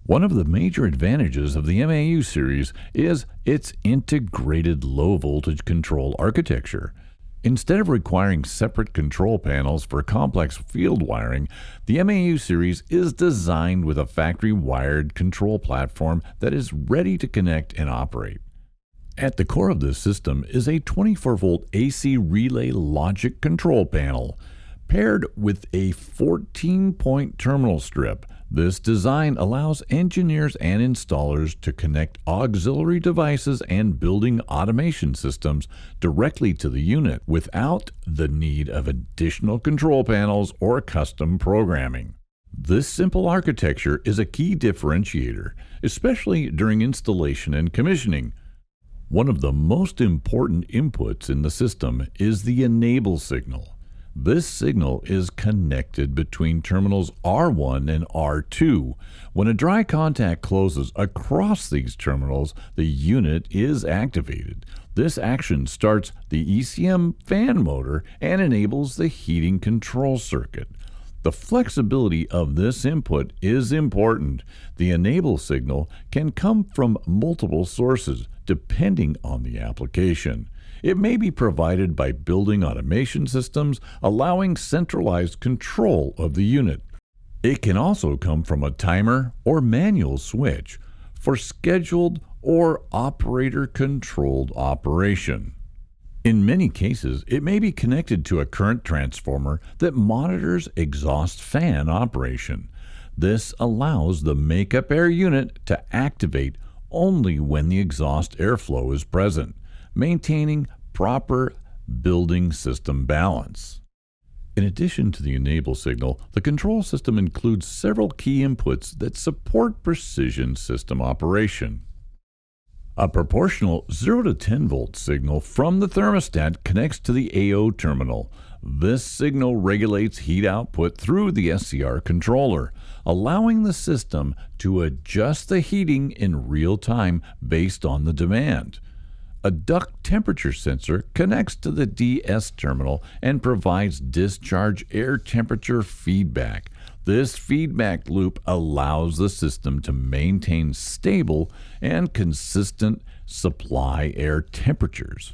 One of the major advantages of the MAU series is its integrated low-voltage control architecture. Instead of requiring separate control panels for complex field wiring, the MAU series is designed with a factory-wired control platform that is ready to connect and operate. At the core of this system is a 24-volt AC relay logic control panel, paired with a 14-point terminal strip. This design allows engineers and installers to connect auxiliary devices and building automation systems directly to the unit without the need of additional control panels or custom programming. This simple architecture is a key differentiator, especially during installation and commissioning. One of the most important inputs in the system is the enable signal. This signal is connected between terminals R1 and R2. When a dry contact closes across these terminals, the unit is activated. This action starts the ECM fan motor and enables the heating control circuit. The flexibility of this input is important. The enable signal can come from multiple sources, depending on the application. It may be provided by building automation systems, allowing centralized control of the unit. It can also come from a timer or manual switch for scheduled or operator-controlled operation. In many cases, it may be connected to a current transformer that monitors exhaust fan operation. This allows the makeup air unit to activate only when the exhaust airflow is present, maintaining proper building system balance. In addition to the enable signal, the control system includes several key inputs that support precision system operation. A proportional 0 to 10 volt signal from the thermostat connects to the AO terminal. This signal regulates heat output through the SCR controller, allowing the system to adjust the heating in real time based on the demand. A duct temperature sensor connects to the DS terminal and provides discharge air temperature feedback. This feedback loop allows the system to maintain stable and consistent supply air temperatures.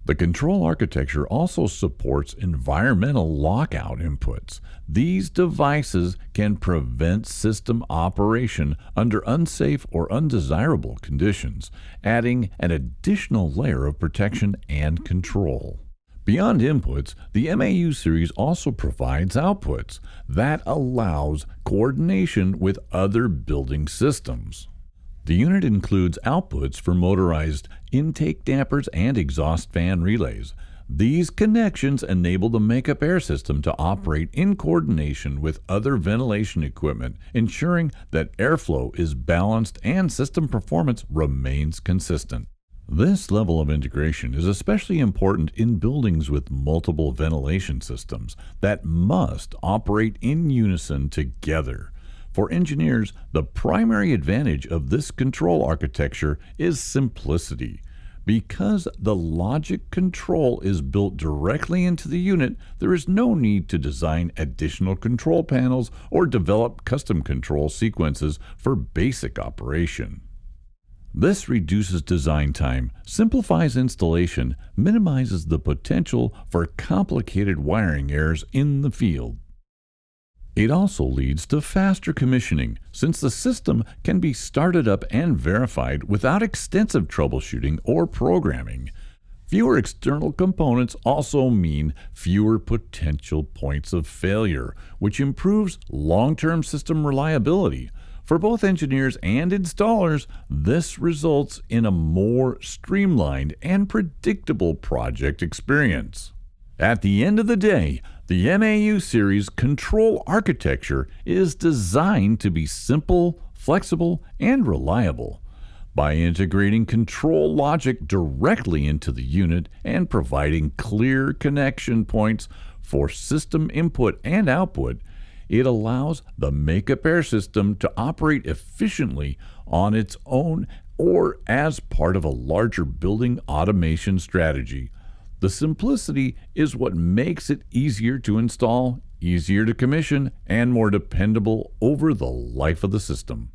The control architecture also supports environmental lockout inputs. These devices can prevent system operation under unsafe or undesirable conditions, adding an additional layer of protection and control. Beyond inputs, the MAU series also provides outputs that allows coordination with other building systems. The unit includes outputs for motorized intake dampers and exhaust fan relays. These connections enable the makeup air system to operate in coordination with other ventilation equipment, ensuring that airflow is balanced and system performance remains consistent. This level of integration is especially important in buildings with multiple ventilation systems that must operate in unison together. For engineers, the primary advantage of this control architecture is simplicity. Because the logic control is built directly into the unit, there is no need to design additional control panels or develop custom control sequences for basic operation. This reduces design time, simplifies installation, minimizes the potential for complicated wiring errors in the field. It also leads to faster commissioning, since the system can be started up and verified without extensive troubleshooting or programming. Fewer external components also mean fewer potential points of failure, which improves long-term system reliability. For both engineers and installers, this results in a more streamlined and predictable project experience. At the end of the day, the MAU series control architecture is designed to be simple, flexible, and reliable. By integrating control logic directly into the unit and providing clear connection points for system input and output, it allows the makeup air system to operate efficiently on its own or as part of a larger building automation strategy. The simplicity is what makes it easier to install, easier to commission, and more dependable over the life of the system.